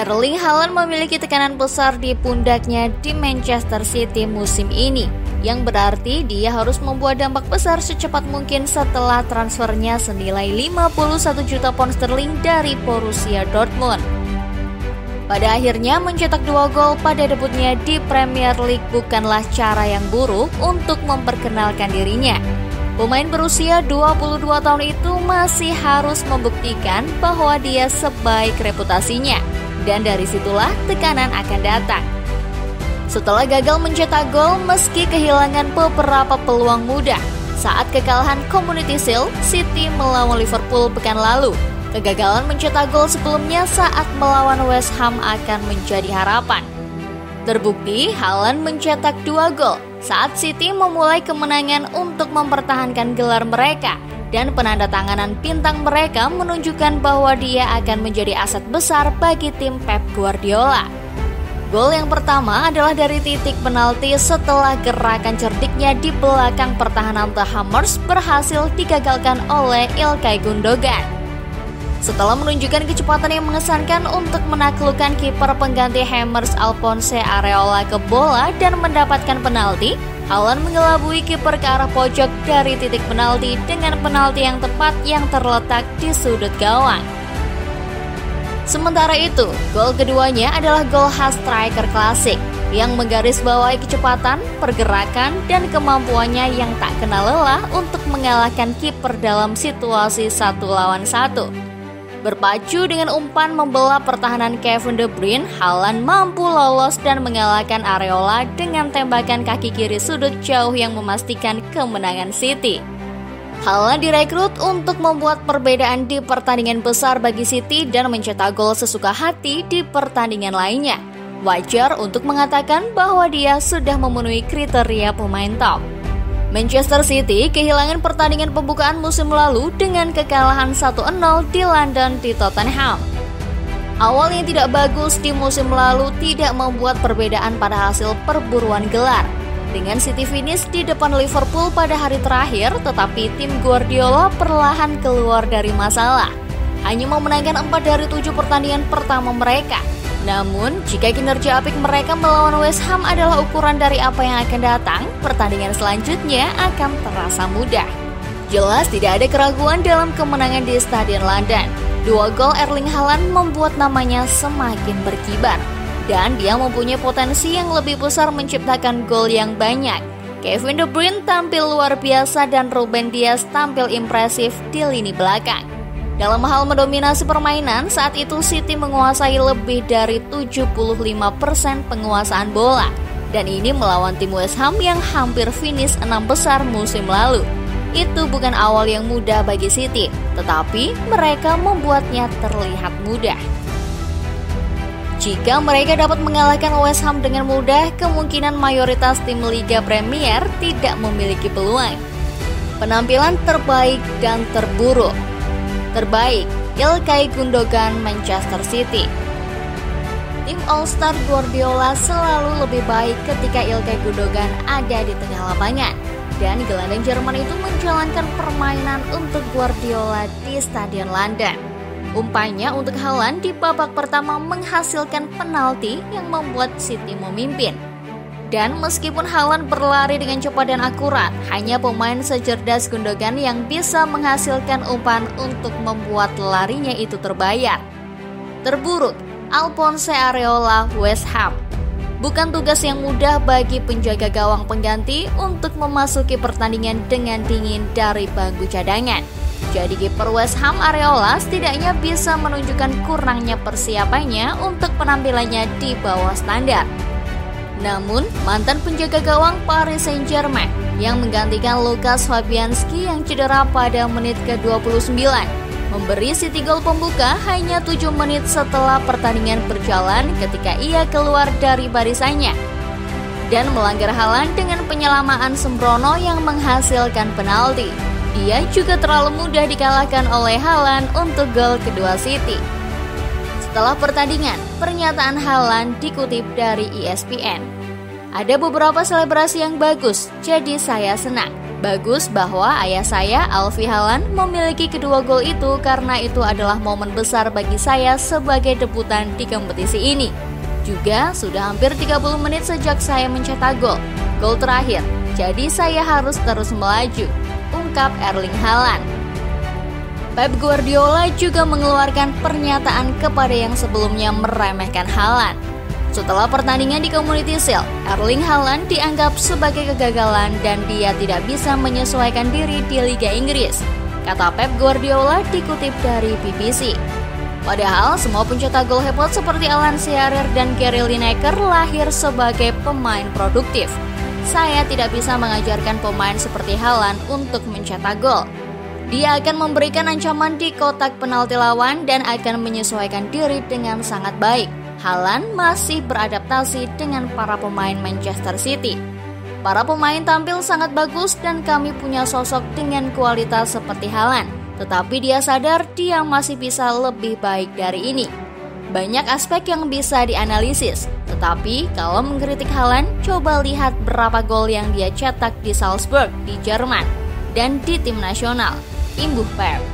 Erling Haaland memiliki tekanan besar di pundaknya di Manchester City musim ini, yang berarti dia harus membuat dampak besar secepat mungkin setelah transfernya senilai 51 juta pound sterling dari Borussia Dortmund. Pada akhirnya mencetak 2 gol pada debutnya di Premier League bukanlah cara yang buruk untuk memperkenalkan dirinya. Pemain berusia 22 tahun itu masih harus membuktikan bahwa dia sebaik reputasinya, dan dari situlah tekanan akan datang. Setelah gagal mencetak gol meski kehilangan beberapa peluang mudah saat kekalahan Community Shield City melawan Liverpool pekan lalu, kegagalan mencetak gol sebelumnya saat melawan West Ham akan menjadi harapan. Terbukti Haaland mencetak 2 gol saat City memulai kemenangan untuk mempertahankan gelar mereka, dan penandatanganan bintang mereka menunjukkan bahwa dia akan menjadi aset besar bagi tim Pep Guardiola. Gol yang pertama adalah dari titik penalti setelah gerakan cerdiknya di belakang pertahanan The Hammers berhasil digagalkan oleh Ilkay Gundogan. Setelah menunjukkan kecepatan yang mengesankan untuk menaklukkan kiper pengganti Hammers Alphonse Areola ke bola dan mendapatkan penalti, Haaland mengelabui kiper ke arah pojok dari titik penalti dengan penalti yang tepat yang terletak di sudut gawang. Sementara itu, gol keduanya adalah gol khas striker klasik yang menggarisbawahi kecepatan, pergerakan, dan kemampuannya yang tak kenal lelah untuk mengalahkan kiper dalam situasi 1 lawan 1. Berpacu dengan umpan membelah pertahanan Kevin De Bruyne, Haaland mampu lolos dan mengalahkan Areola dengan tembakan kaki kiri sudut jauh yang memastikan kemenangan City. Haaland direkrut untuk membuat perbedaan di pertandingan besar bagi City dan mencetak gol sesuka hati di pertandingan lainnya. Wajar untuk mengatakan bahwa dia sudah memenuhi kriteria pemain top. Manchester City kehilangan pertandingan pembukaan musim lalu dengan kekalahan 1-0 di London di Tottenham. Awal yang tidak bagus di musim lalu tidak membuat perbedaan pada hasil perburuan gelar. Dengan City finish di depan Liverpool pada hari terakhir, tetapi tim Guardiola perlahan keluar dari masalah. Hanya memenangkan 4 dari 7 pertandingan pertama mereka. Namun, jika kinerja apik mereka melawan West Ham adalah ukuran dari apa yang akan datang, pertandingan selanjutnya akan terasa mudah. Jelas tidak ada keraguan dalam kemenangan di Stadion London. 2 gol Erling Haaland membuat namanya semakin berkibar, dan dia mempunyai potensi yang lebih besar menciptakan gol yang banyak. Kevin De Bruyne tampil luar biasa dan Ruben Dias tampil impresif di lini belakang. Dalam hal mendominasi permainan, saat itu City menguasai lebih dari 75% penguasaan bola. Dan ini melawan tim West Ham yang hampir finish 6 besar musim lalu. Itu bukan awal yang mudah bagi City, tetapi mereka membuatnya terlihat mudah. Jika mereka dapat mengalahkan West Ham dengan mudah, kemungkinan mayoritas tim Liga Premier tidak memiliki peluang. Penampilan terbaik dan terburuk. Terbaik, Ilkay Gundogan, Manchester City. Tim All-Star Guardiola selalu lebih baik ketika Ilkay Gundogan ada di tengah lapangan. Dan gelandang Jerman itu menjalankan permainan untuk Guardiola di Stadion London. Umpannya untuk Haaland di babak pertama menghasilkan penalti yang membuat City memimpin. Dan meskipun Haaland berlari dengan cepat dan akurat, hanya pemain secerdas Gundogan yang bisa menghasilkan umpan untuk membuat larinya itu terbayar. Terburuk, Alphonse Areola, West Ham. Bukan tugas yang mudah bagi penjaga gawang pengganti untuk memasuki pertandingan dengan dingin dari bangku cadangan. Jadi kiper West Ham Areola setidaknya bisa menunjukkan kurangnya persiapannya untuk penampilannya di bawah standar. Namun, mantan penjaga gawang Paris Saint-Germain yang menggantikan Lukas Fabianski yang cedera pada menit ke-29 memberi City gol pembuka hanya 7 menit setelah pertandingan berjalan ketika ia keluar dari barisannya dan melanggar Haaland dengan penyelamaan sembrono yang menghasilkan penalti. Dia juga terlalu mudah dikalahkan oleh Haaland untuk gol kedua City. Setelah pertandingan, pernyataan Haaland dikutip dari ESPN. Ada beberapa selebrasi yang bagus, jadi saya senang. Bagus bahwa ayah saya, Alfie Haaland, memiliki kedua gol itu karena itu adalah momen besar bagi saya sebagai debutan di kompetisi ini. Juga sudah hampir 30 menit sejak saya mencetak gol terakhir, jadi saya harus terus melaju, ungkap Erling Haaland. Pep Guardiola juga mengeluarkan pernyataan kepada yang sebelumnya meremehkan Haaland. Setelah pertandingan di Community Shield, Erling Haaland dianggap sebagai kegagalan dan dia tidak bisa menyesuaikan diri di Liga Inggris, kata Pep Guardiola dikutip dari BBC. Padahal semua pencetak gol hebat seperti Alan Shearer dan Gary Lineker lahir sebagai pemain produktif. Saya tidak bisa mengajarkan pemain seperti Haaland untuk mencetak gol. Dia akan memberikan ancaman di kotak penalti lawan dan akan menyesuaikan diri dengan sangat baik. Haaland masih beradaptasi dengan para pemain Manchester City. Para pemain tampil sangat bagus dan kami punya sosok dengan kualitas seperti Haaland. Tetapi dia sadar dia masih bisa lebih baik dari ini. Banyak aspek yang bisa dianalisis. Tetapi kalau mengkritik Haaland, coba lihat berapa gol yang dia cetak di Salzburg di Jerman dan di tim nasional. Imbuh Pep.